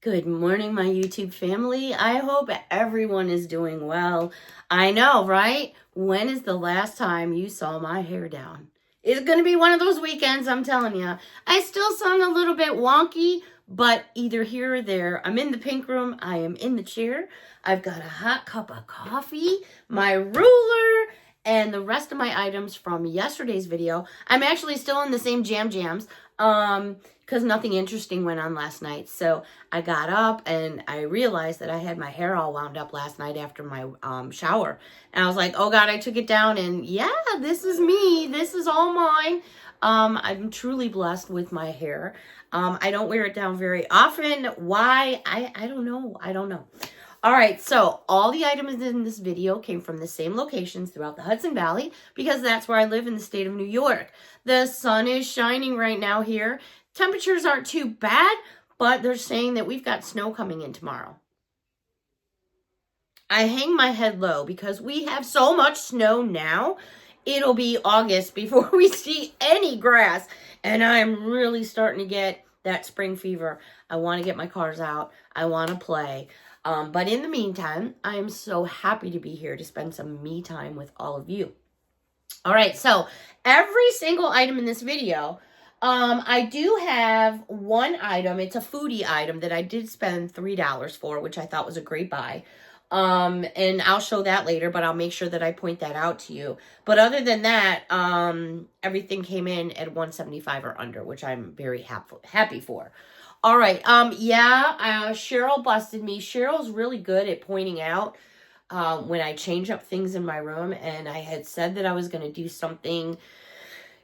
Good morning, my YouTube family. I hope everyone is doing well. I know, right? When is the last time you saw my hair down? It's going to be one of those weekends, I'm telling you. I still sound a little bit wonky, but either here or there. I'm in the pink room. I am in the chair. I've got a hot cup of coffee, my ruler, and the rest of my items from yesterday's video. I'm actually still in the same jams. Because nothing interesting went on last night. So I got up and I realized that I had my hair all wound up last night after my shower. And I was like, oh God, I took it down and yeah, this is me. This is all mine. I'm truly blessed with my hair. I don't wear it down very often. Why? I don't know. I don't know. All right, so all the items in this video came from the same locations throughout the Hudson Valley because that's where I live in the state of New York. The sun is shining right now here. Temperatures aren't too bad, but they're saying that we've got snow coming in tomorrow. I hang my head low because we have so much snow now. It'll be August before we see any grass, and I'm really starting to get that spring fever. I want to get my cars out. I want to play. But in the meantime, I am so happy to be here to spend some me time with all of you. All right, so every single item in this video, I do have one item. It's a Foodie item that I did spend $3 for, which I thought was a great buy. And I'll show that later, but I'll make sure that I point that out to you. But other than that, everything came in at $175 or under, which I'm very happy for. All right. Cheryl busted me. Cheryl's really good at pointing out when I change up things in my room, and I had said that I was going to do something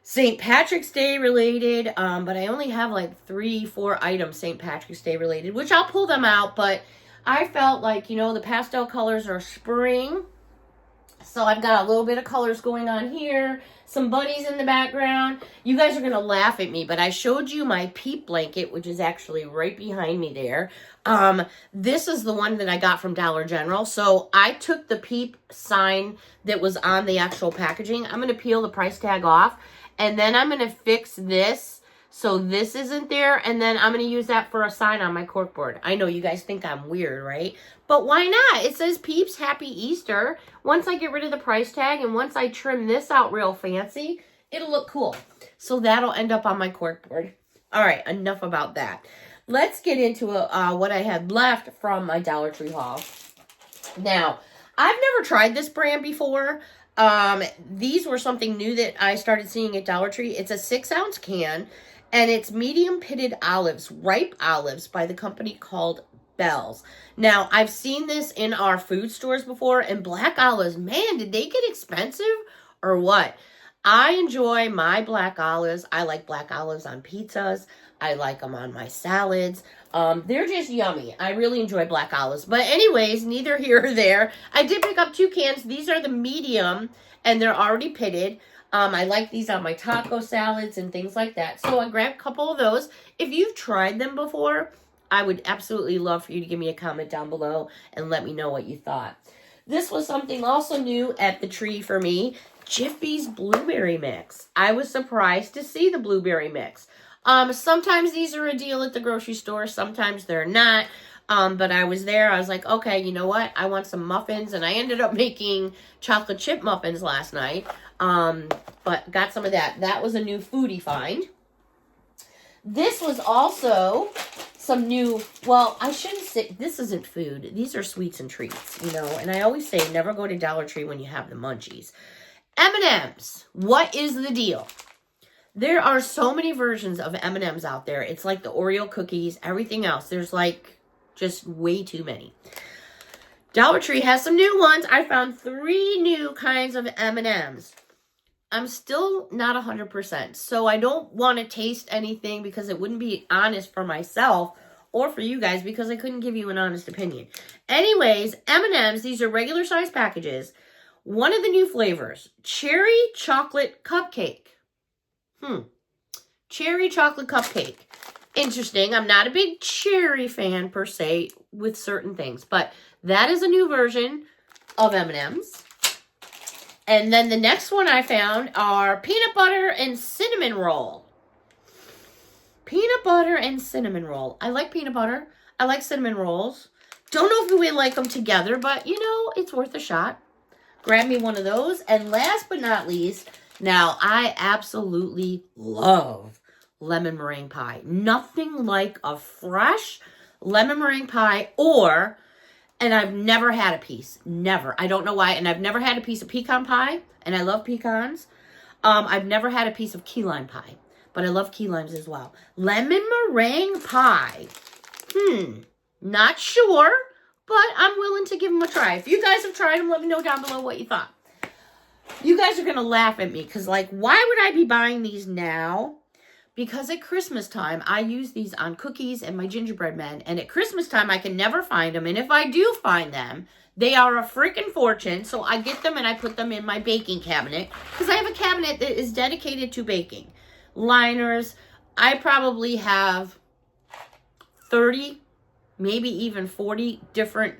St. Patrick's Day related, but I only have like 3-4 items St. Patrick's Day related, which I'll pull them out, but I felt like, the pastel colors are spring, so I've got a little bit of colors going on here, some bunnies in the background. You guys are going to laugh at me, but I showed you my Peep blanket, which is actually right behind me there. This is the one that I got from Dollar General. So I took the Peep sign that was on the actual packaging. I'm going to peel the price tag off, and then I'm going to fix this so this isn't there, and then I'm going to use that for a sign on my corkboard. I know you guys think I'm weird, right? But why not? It says Peeps Happy Easter. Once I get rid of the price tag and once I trim this out real fancy, it'll look cool. So that'll end up on my corkboard. All right, enough about that. Let's get into what I had left from my Dollar Tree haul. Now, I've never tried this brand before. These were something new that I started seeing at Dollar Tree. It's a 6-ounce can, and it's medium pitted olives, ripe olives, by the company called Bell's. Now, I've seen this in our food stores before, and black olives, man, did they get expensive or what? I enjoy my black olives. I like black olives on pizzas. I like them on my salads. They're just yummy. I really enjoy black olives. But anyways, neither here or there. I did pick up 2 cans. These are the medium, and they're already pitted. I like these on my taco salads and things like that. So I grabbed a couple of those. If you've tried them before, I would absolutely love for you to give me a comment down below and let me know what you thought. This was something also new at the tree for me. Jiffy's Blueberry Mix. I was surprised to see the Blueberry Mix. Sometimes these are a deal at the grocery store. Sometimes they're not. But I was there. I was like, okay, you know what? I want some muffins. And I ended up making chocolate chip muffins last night. But got some of that. That was a new Foodie find. This was also some new, well, I shouldn't say, this isn't food. These are sweets and treats, And I always say, never go to Dollar Tree when you have the munchies. M&M's. What is the deal? There are so many versions of M&M's out there. It's like the Oreo cookies, everything else. There's like just way too many. Dollar Tree has some new ones. I found 3 new kinds of M&M's. I'm still not 100%, so I don't want to taste anything because it wouldn't be honest for myself or for you guys because I couldn't give you an honest opinion. Anyways, M&M's, these are regular size packages. One of the new flavors, cherry chocolate cupcake. Cherry chocolate cupcake. Interesting. I'm not a big cherry fan per se with certain things, but that is a new version of M&M's. And then the next one I found are peanut butter and cinnamon roll. Peanut butter and cinnamon roll. I like peanut butter. I like cinnamon rolls. Don't know if we like them together, but you know, it's worth a shot. Grab me one of those. And last but not least, now I absolutely love lemon meringue pie. Nothing like a fresh lemon meringue pie and I've never had a piece. Never. I don't know why. And I've never had a piece of pecan pie. And I love pecans. I've never had a piece of key lime pie. But I love key limes as well. Lemon meringue pie. Not sure. But I'm willing to give them a try. If you guys have tried them, let me know down below what you thought. You guys are going to laugh at me. Because, like, why would I be buying these now? Because at Christmas time, I use these on cookies and my gingerbread men. And at Christmas time, I can never find them. And if I do find them, they are a freaking fortune. So I get them and I put them in my baking cabinet. Because I have a cabinet that is dedicated to baking. Liners. I probably have 30, maybe even 40 different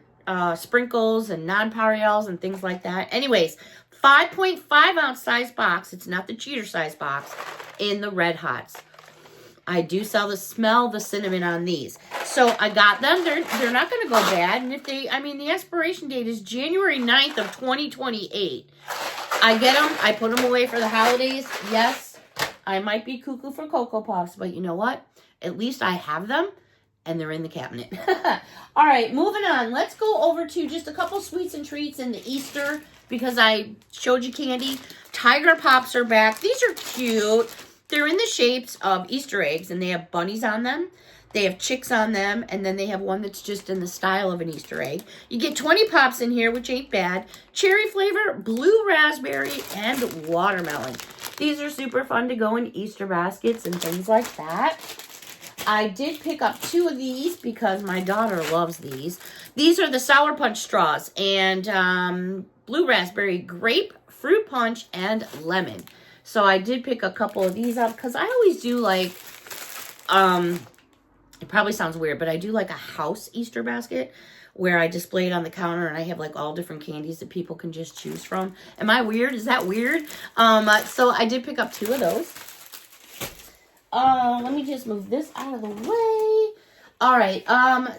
sprinkles and nonpareils and things like that. Anyways, 5.5 ounce size box. It's not the cheater size box in the Red Hots. I do smell the cinnamon on these. So I got them. They're not going to go bad. And if they, I mean, the expiration date is January 9th of 2028. I get them. I put them away for the holidays. Yes, I might be cuckoo for Cocoa Puffs, but you know what? At least I have them. And they're in the cabinet. All right, moving on. Let's go over to just a couple sweets and treats in the Easter because I showed you candy. Tiger Pops are back. These are cute. They're in the shapes of Easter eggs, and they have bunnies on them. They have chicks on them, and then they have one that's just in the style of an Easter egg. You get 20 pops in here, which ain't bad. Cherry flavor, blue raspberry, and watermelon. These are super fun to go in Easter baskets and things like that. I did pick up 2 of these because my daughter loves these. These are the Sour Punch straws and blue raspberry, grape, fruit punch, and lemon. So I did pick a couple of these up because I always do like, it probably sounds weird, but I do like a house Easter basket where I display it on the counter and I have like all different candies that people can just choose from. Am I weird? Is that weird? So I did pick up 2 of those. Let me just move this out of the way. All right.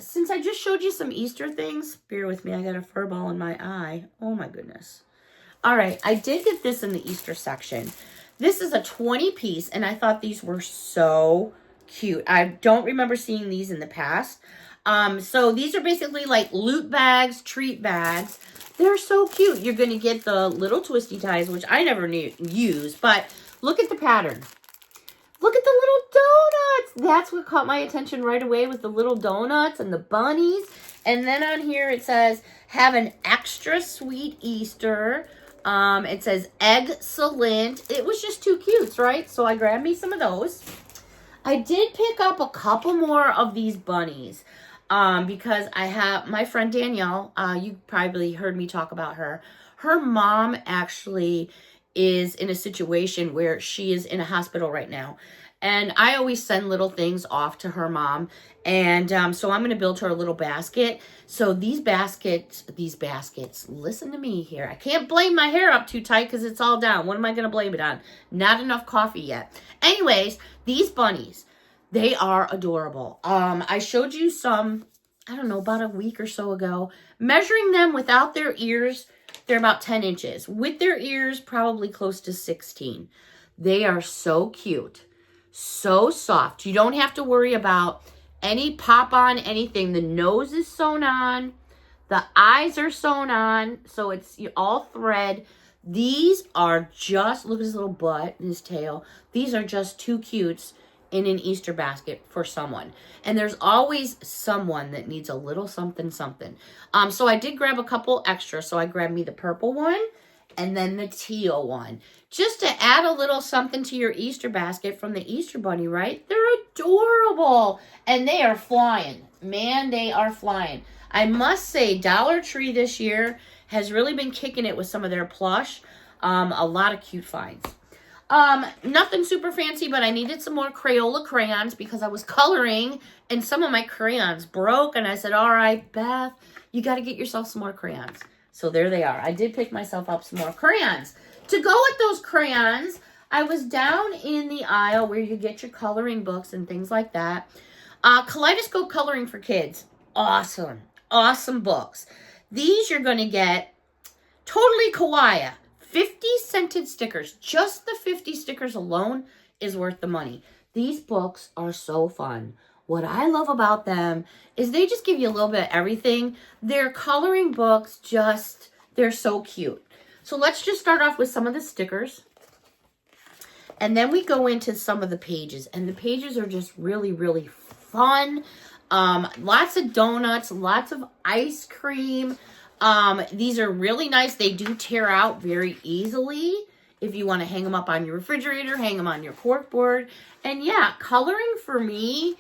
Since I just showed you some Easter things, bear with me. I got a fur ball in my eye. Oh my goodness. All right. I did get this in the Easter section. This is a 20 piece and I thought these were so cute. I don't remember seeing these in the past. So these are basically like loot bags, treat bags. They're so cute. You're going to get the little twisty ties, which I never use, but look at the pattern. Look at the little donuts. That's what caught my attention right away with the little donuts and the bunnies. And then on here it says, have an extra sweet Easter. It says excellent. It was just too cute, right? So I grabbed me some of those. I did pick up a couple more of these bunnies because I have my friend Danielle. You probably heard me talk about her. Her mom actually is in a situation where she is in a hospital right now. And I always send little things off to her mom. And so I'm going to build her a little basket. So these baskets, listen to me here. I can't blame my hair up too tight because it's all down. What am I going to blame it on? Not enough coffee yet. Anyways, these bunnies, they are adorable. I showed you some, I don't know, about a week or so ago. Measuring them without their ears, they're about 10 inches. With their ears, probably close to 16. They are so cute. So soft. You don't have to worry about any pop on anything. The nose is sewn on. The eyes are sewn on. So it's all thread. These are just, look at his little butt and his tail. These are just too cutes in an Easter basket for someone. And there's always someone that needs a little something, something. So I did grab a couple extra. So I grabbed me the purple one and then the teal one. Just to add a little something to your Easter basket from the Easter Bunny, right? They're adorable. And they are flying. Man, they are flying. I must say, Dollar Tree this year has really been kicking it with some of their plush. A lot of cute finds. Nothing super fancy, but I needed some more Crayola crayons because I was coloring and some of my crayons broke. And I said, all right, Beth, you got to get yourself some more crayons. So there they are. I did pick myself up some more crayons. To go with those crayons, I was down in the aisle where you get your coloring books and things like that. Kaleidoscope Coloring for Kids. Awesome. Awesome books. These you're going to get totally kawaii. 50 scented stickers. Just the 50 stickers alone is worth the money. These books are so fun. What I love about them is they just give you a little bit of everything. Their coloring books they're so cute. So let's just start off with some of the stickers. And then we go into some of the pages. And the pages are just really, really fun. Lots of donuts, lots of ice cream. These are really nice. They do tear out very easily. If you want to hang them up on your refrigerator, hang them on your corkboard. And yeah, coloring for me,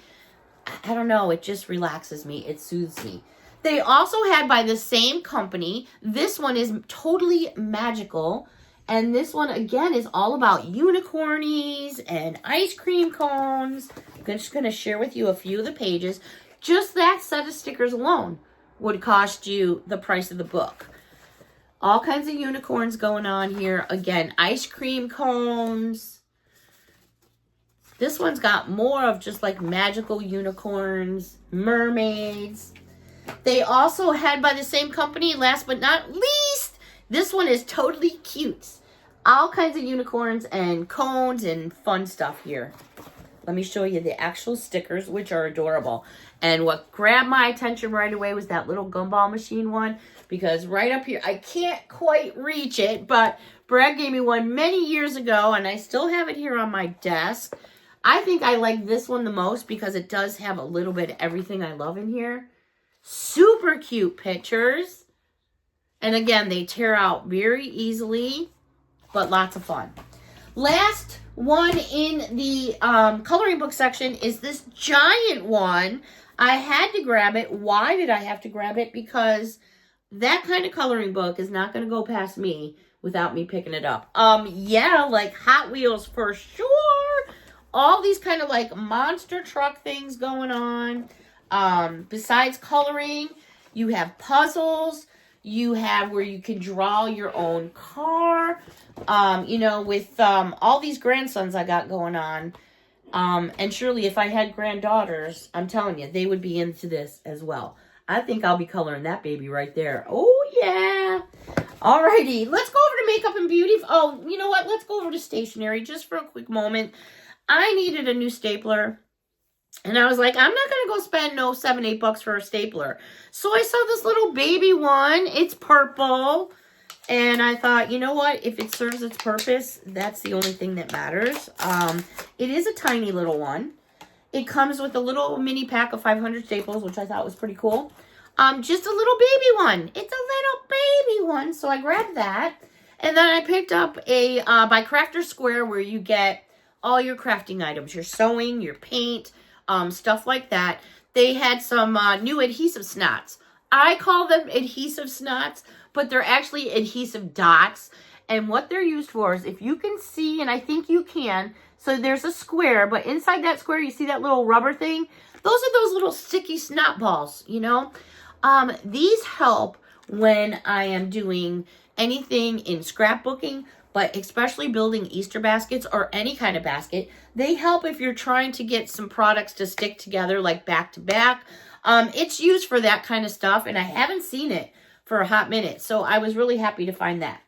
I don't know, it just relaxes me. It soothes me. They also had by the same company, this one is totally magical. And this one, again, is all about unicornies and ice cream cones. I'm just going to share with you a few of the pages. Just that set of stickers alone would cost you the price of the book. All kinds of unicorns going on here. Again, ice cream cones. This one's got more of just like magical unicorns, mermaids. They also had by the same company, last but not least, this one is totally cute. All kinds of unicorns and cones and fun stuff here. Let me show you the actual stickers, which are adorable. And what grabbed my attention right away was that little gumball machine one. Because right up here, I can't quite reach it, but Brad gave me one many years ago, and I still have it here on my desk. I think I like this one the most because it does have a little bit of everything I love in here. Super cute pictures. And again, they tear out very easily, but lots of fun. Last one in the coloring book section is this giant one. I had to grab it. Why did I have to grab it? Because that kind of coloring book is not going to go past me without me picking it up. Yeah, like Hot Wheels for sure. All these kind of like monster truck things going on. Besides coloring, you have puzzles. You have where you can draw your own car. You know, with all these grandsons I got going on. And surely if I had granddaughters, I'm telling you, they would be into this as well. I think I'll be coloring that baby right there. Oh, yeah. Alrighty, let's go over to Makeup and Beauty. Oh, you know what? Let's go over to stationery just for a quick moment. I needed a new stapler. And I was like, I'm not going to go spend no $7-8 for a stapler. So I saw this little baby one. It's purple. And I thought, you know what? If it serves its purpose, that's the only thing that matters. It is a tiny little one. It comes with a little mini pack of 500 staples, which I thought was pretty cool. Just a little baby one. It's a little baby one. So I grabbed that. And then I picked up a by Crafter Square where you get all your crafting items. Your sewing, your paint, stuff like that. They had some new adhesive snots. I call them adhesive snots, but they're actually adhesive dots. And what they're used for is if you can see, and I think you can, so there's a square, but inside that square, you see that little rubber thing? Those are those little sticky snot balls, you know? These help when I am doing anything in scrapbooking, but especially building Easter baskets or any kind of basket. They help if you're trying to get some products to stick together like back to back. It's used for that kind of stuff, and I haven't seen it for a hot minute, so I was really happy to find that.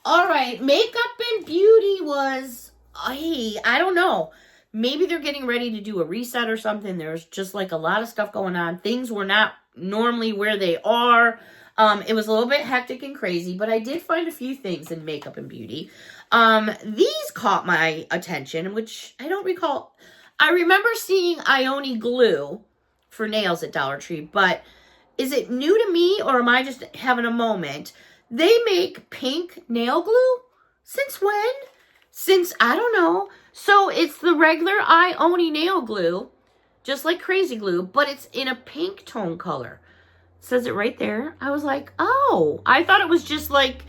All right, Makeup and Beauty was, hey, I don't know. Maybe they're getting ready to do a reset or something. There's just like a lot of stuff going on. Things were not normally where they are. It was a little bit hectic and crazy, but I did find a few things in Makeup and Beauty. These caught my attention, which I don't recall. I remember seeing Ione glue for nails at Dollar Tree, but is it new to me or am I just having a moment? They make pink nail glue? Since when? Since, I don't know. So it's the regular Ione nail glue, just like Crazy Glue, but it's in a pink tone color. Says it right there. I was like, oh, I thought it was just like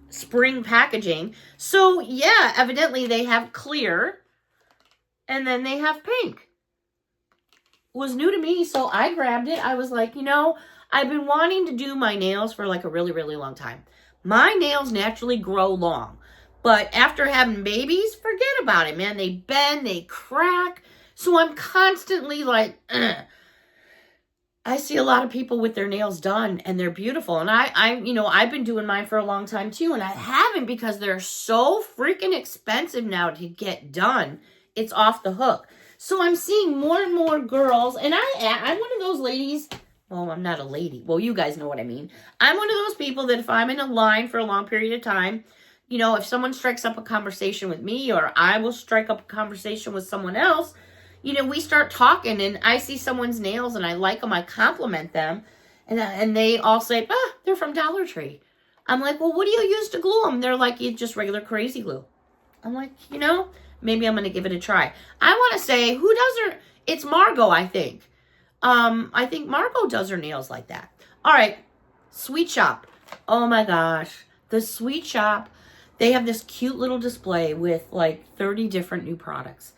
spring packaging. So yeah, evidently they have clear and then they have pink. It was new to me, so I grabbed it. I was like, you know, I've been wanting to do my nails for like a really, really long time. My nails naturally grow long, But after having babies, forget about it, man. They bend, they crack. So I'm constantly like, ugh. I see a lot of people with their nails done and they're beautiful. And I've been doing mine for a long time too. And I haven't because they're so freaking expensive now to get done. It's off the hook. So I'm seeing more and more girls. And I'm one of those ladies. Well, I'm not a lady. Well, you guys know what I mean. I'm one of those people that if I'm in a line for a long period of time, you know, if someone strikes up a conversation with me or I will strike up a conversation with someone else, you know, we start talking and I see someone's nails and I like them, I compliment them. And they all say, they're from Dollar Tree. I'm like, well, what do you use to glue them? They're like, you just regular crazy glue. I'm like, you know, maybe I'm going to give it a try. I want to say, who does her? It's Margot, I think. I think Margot does her nails like that. All right, Sweet Shop. Oh my gosh. The Sweet Shop, they have this cute little display with like 30 different new products.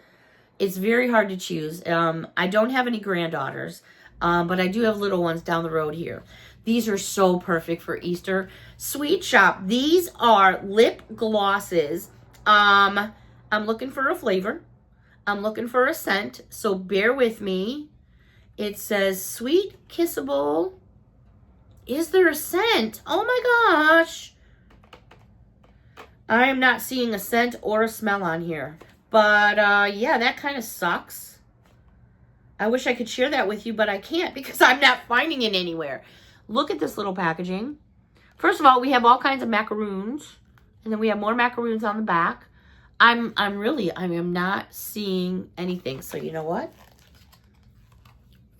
It's very hard to choose. I don't have any granddaughters, but I do have little ones down the road here. These are so perfect for Easter. Sweet Shop. These are lip glosses. I'm looking for a flavor. I'm looking for a scent, so bear with me. It says sweet, kissable. Is there a scent? Oh my gosh. I am not seeing a scent or a smell on here. But, yeah, that kind of sucks. I wish I could share that with you, but I can't because I'm not finding it anywhere. Look at this little packaging. First of all, we have all kinds of macaroons. And then we have more macaroons on the back. I am not seeing anything. So, you know what?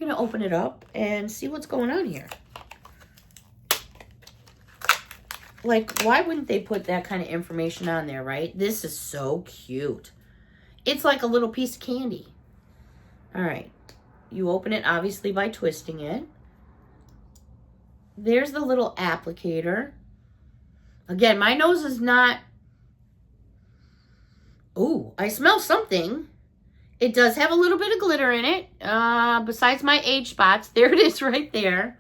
I'm going to open it up and see what's going on here. Like, why wouldn't they put that kind of information on there, right? This is so cute. It's like a little piece of candy. All right. You open it, obviously, by twisting it. There's the little applicator. Again, my nose is not... Ooh, I smell something. It does have a little bit of glitter in it. Besides my age spots. There it is right there.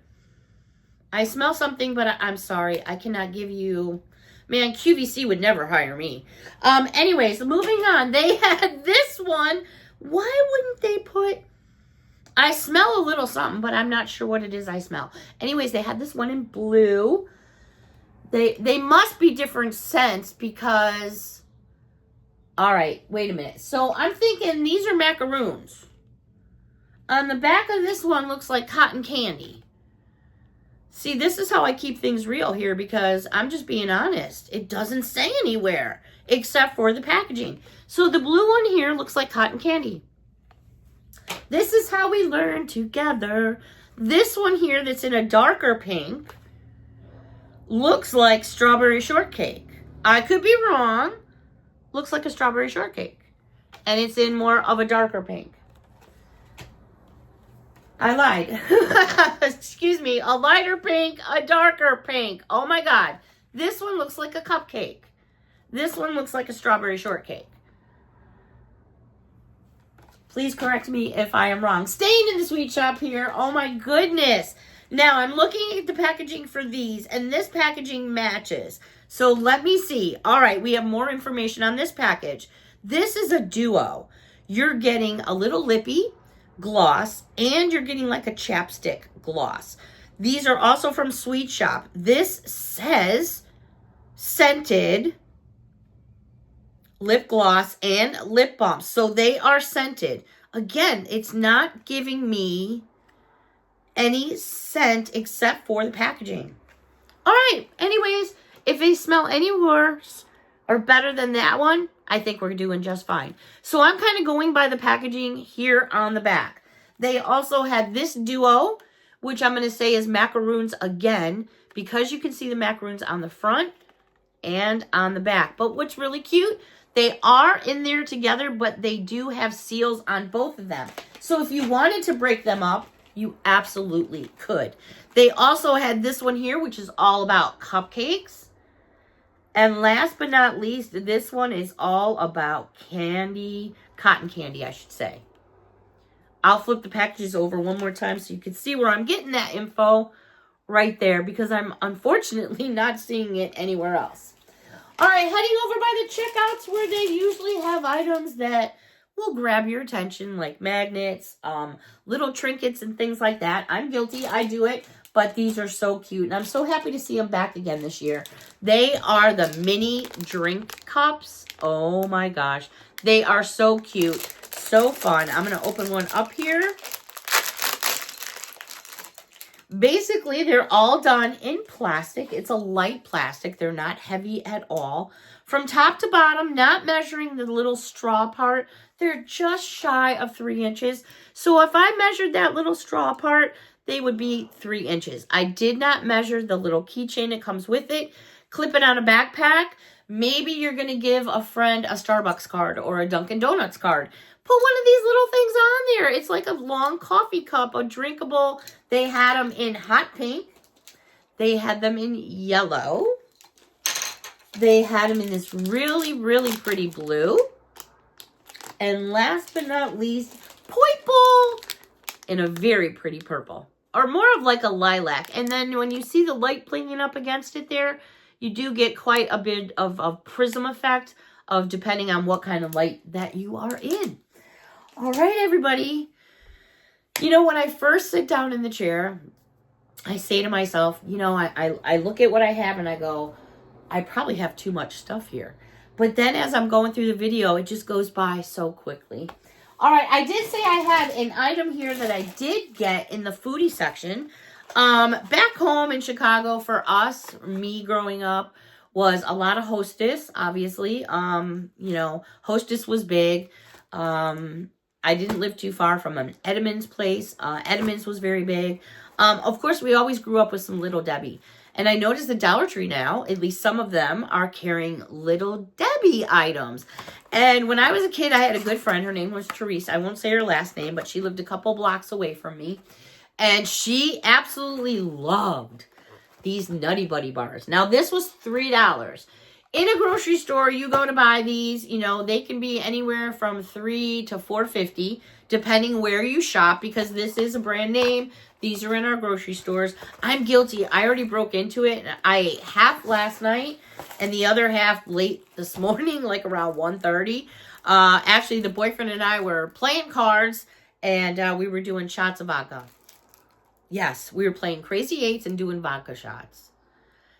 I smell something, but I'm sorry. I cannot give you... Man, QVC would never hire me. Anyways, moving on. They had this one. Why wouldn't they put... I smell a little something, but I'm not sure what it is I smell. Anyways, they had this one in blue. They must be different scents because... All right, wait a minute. So I'm thinking these are macaroons. On the back of this one looks like cotton candy. See, this is how I keep things real here because I'm just being honest. It doesn't say anywhere except for the packaging. So the blue one here looks like cotton candy. This is how we learn together. This one here that's in a darker pink looks like strawberry shortcake. I could be wrong. Looks like a strawberry shortcake. And it's in more of a darker pink. I lied. Excuse me. A lighter pink, a darker pink. Oh my God. This one looks like a cupcake. This one looks like a strawberry shortcake. Please correct me if I am wrong. Staying in the Sweet Shop here. Oh my goodness. Now I'm looking at the packaging for these and this packaging matches. So let me see. All right. We have more information on this package. This is a duo. You're getting a little lippy gloss and you're getting like a chapstick gloss. These are also from Sweet Shop. This says scented lip gloss and lip balm. So they are scented. Again, it's not giving me any scent except for the packaging. All right. Anyways, if they smell any worse or better than that one, I think we're doing just fine. So I'm kind of going by the packaging here on the back. They also had this duo, which I'm going to say is macaroons again, because you can see the macaroons on the front and on the back. But what's really cute, they are in there together, but they do have seals on both of them. So if you wanted to break them up, you absolutely could. They also had this one here, which is all about cupcakes. And last but not least, this one is all about candy, cotton candy, I should say. I'll flip the packages over one more time so you can see where I'm getting that info right there because I'm unfortunately not seeing it anywhere else. All right, heading over by the checkouts where they usually have items that will grab your attention, like magnets, little trinkets and things like that. I'm guilty, I do it, but these are so cute. And I'm so happy to see them back again this year. They are the mini drink cups. Oh my gosh. They are so cute, so fun. I'm going to open one up here. Basically, they're all done in plastic. It's a light plastic. They're not heavy at all. From top to bottom, not measuring the little straw part, they're just shy of 3 inches. So if I measured that little straw part, they would be 3 inches. I did not measure the little keychain that comes with it. Clip it on a backpack. Maybe you're going to give a friend a Starbucks card or a Dunkin' Donuts card. Put one of these little things on there. It's like a long coffee cup, a drinkable. They had them in hot pink. They had them in yellow. They had them in this really, really pretty blue. And last but not least, purple in a very pretty purple. Or more of like a lilac. And then when you see the light playing up against it there, you do get quite a bit of prism effect of depending on what kind of light that you are in. All right, everybody. You know, when I first sit down in the chair, I say to myself, you know, I look at what I have and I go, I probably have too much stuff here. But then as I'm going through the video, it just goes by so quickly. All right, I did say I had an item here that I did get in the foodie section. Back home in Chicago for us, me growing up, was a lot of Hostess, obviously. You know, Hostess was big. I didn't live too far from an Edmunds place. Edmunds was very big. Of course, we always grew up with some Little Debbie. And I noticed the Dollar Tree now, at least some of them, are carrying Little Debbie items. And when I was a kid, I had a good friend. Her name was Teresa. I won't say her last name, but she lived a couple blocks away from me. And she absolutely loved these Nutty Buddy bars. Now, this was $3. In a grocery store, you go to buy these, you know, they can be anywhere from $3 to $4.50, depending where you shop, because this is a brand name. These are in our grocery stores. I'm guilty. I already broke into it. I ate half last night and the other half late this morning, like around 1:30. Actually, the boyfriend and I were playing cards, and we were doing shots of vodka. Yes, we were playing Crazy Eights and doing vodka shots.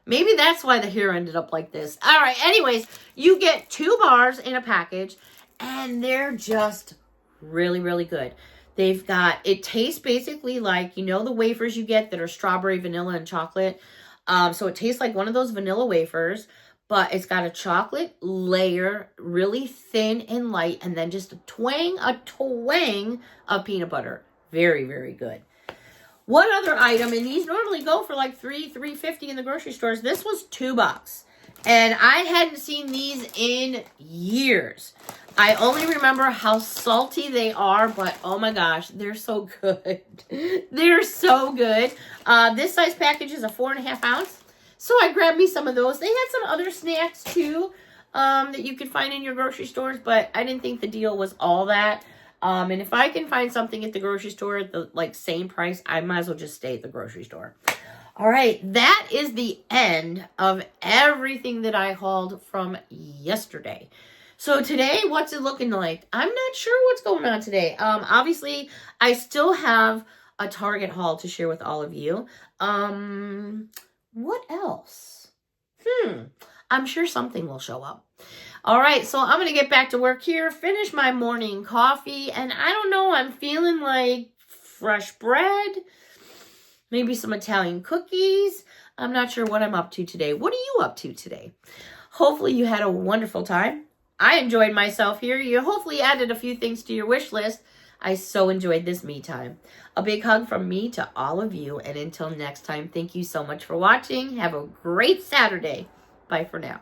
Maybe that's why the hair ended up like this. All right, anyways, you get 2 bars in a package, and they're just really, really good. They've got, it tastes basically like, you know, the wafers you get that are strawberry, vanilla, and chocolate. So it tastes like one of those vanilla wafers, but it's got a chocolate layer, really thin and light, and then just a twang of peanut butter. Very, very good. One other item, and these normally go for like $3.50 in the grocery stores. This was $2. And I hadn't seen these in years. I only remember how salty they are, but oh my gosh, they're so good. They're so good. This size package is a 4.5 ounce. So I grabbed me some of those. They had some other snacks too that you could find in your grocery stores, but I didn't think the deal was all that. And if I can find something at the grocery store at the same price, I might as well just stay at the grocery store. All right, that is the end of everything that I hauled from yesterday. So today, what's it looking like? I'm not sure what's going on today. Obviously, I still have a Target haul to share with all of you. What else? I'm sure something will show up. All right, so I'm going to get back to work here, finish my morning coffee, and I don't know, I'm feeling like fresh bread, maybe some Italian cookies. I'm not sure what I'm up to today. What are you up to today? Hopefully you had a wonderful time. I enjoyed myself here. You hopefully added a few things to your wish list. I so enjoyed this me time. A big hug from me to all of you, and until next time, thank you so much for watching. Have a great Saturday. Bye for now.